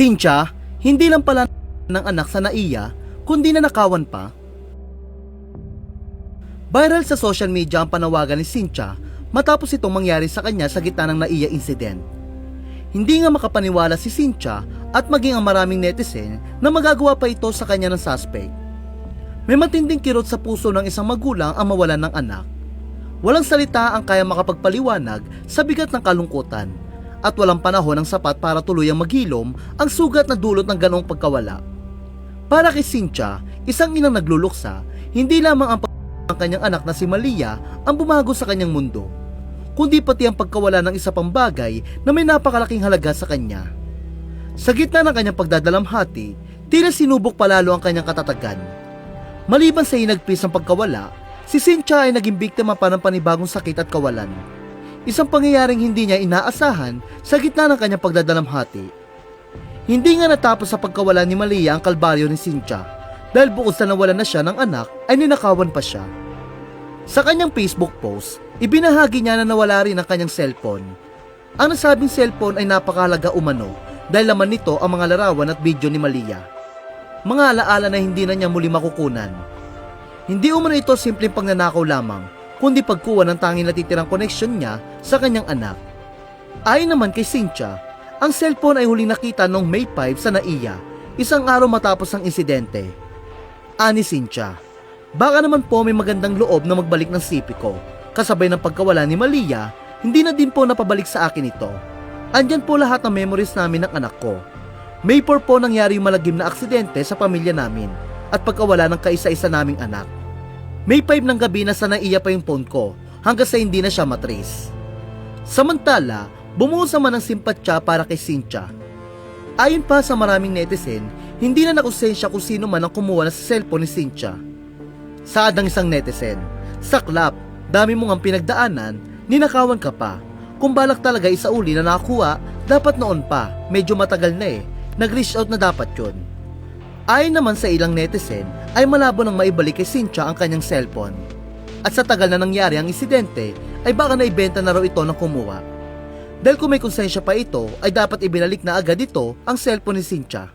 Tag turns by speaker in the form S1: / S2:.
S1: Cynthia, hindi lang pala ng anak sa Naiya, kundi na nakawan pa. Viral sa social media ang panawagan ni Cynthia matapos itong mangyari sa kanya sa gitna ng Naiya incident. Hindi nga makapaniwala si Cynthia at maging ang maraming netizen na magagawa pa ito sa kanya ng suspect. May matinding kirot sa puso ng isang magulang ang mawalan ng anak. Walang salita ang kaya makapagpaliwanag sa bigat ng kalungkutan at walang panahon ng sapat para tuluyang maghilom ang sugat na dulot ng ganoong pagkawala. Para kay Cynthia, isang inang nagluluksa, hindi lamang ang kanyang anak na si Malia ang bumago sa kanyang mundo, kundi pati ang pagkawala ng isa pang bagay na may napakalaking halaga sa kanya. Sa gitna ng kanyang pagdadalamhati, tila sinubok palalo ang kanyang katatagan. Maliban sa hinagpis ng pagkawala, si Cynthia ay naging biktima pa ng panibagong sakit at kawalan. Isang pangyayaring hindi niya inaasahan sa gitna ng kanyang pagdadalamhati. Hindi nga natapos sa pagkawala ni Malia ang kalbaryo ni Cynthia dahil bukod sa nawalan na siya ng anak ay ninakawan pa siya. Sa kanyang Facebook post, ibinahagi niya na nawala rin ang kanyang cellphone. Ang nasabing cellphone ay napakahalaga umano dahil laman nito ang mga larawan at video ni Malia. Mga alaala na hindi na niya muli makukunan. Hindi umano ito simpleng pagnanakaw lamang, kundi pagkuha ng tanging natitirang koneksyon niya sa kanyang anak. Ayon naman kay Cynthia, ang cellphone ay huling nakita noong May 5 sa Naiya, isang araw matapos ang insidente. Ani Cynthia, baka naman po may magandang loob na magbalik ng sipi ko. Kasabay ng pagkawala ni Malia, hindi na din po napabalik sa akin ito. Andyan po lahat ng memories namin ng anak ko. May 4 po nangyari yung malagim na aksidente sa pamilya namin at pagkawala ng kaisa-isa naming anak. May 5 ng gabi na sa Naiya pa yung phone ko hanggang sa hindi na siya matrace. Samantala, bumuhos naman ang simpatya para kay Cynthia. Ayon pa sa maraming netizen, hindi na nakonsensya kung sino man ang kumuha na sa cellphone ni Cynthia. Saad ng isang netizen, saklap, dami mong ang pinagdaanan, ninakawan ka pa. Kung balak talaga isauli na nakakuha, dapat noon pa, medyo matagal na nag-reach out na dapat yun. Ayon naman sa ilang netizen, ay malabo nang maibalik kay Cynthia ang kanyang cellphone. At sa tagal na nangyari ang insidente, ay baka naibenta na raw ito ng kumuha. Dahil kung may konsensya pa ito, ay dapat ibinalik na agad ito ang cellphone ni Cynthia.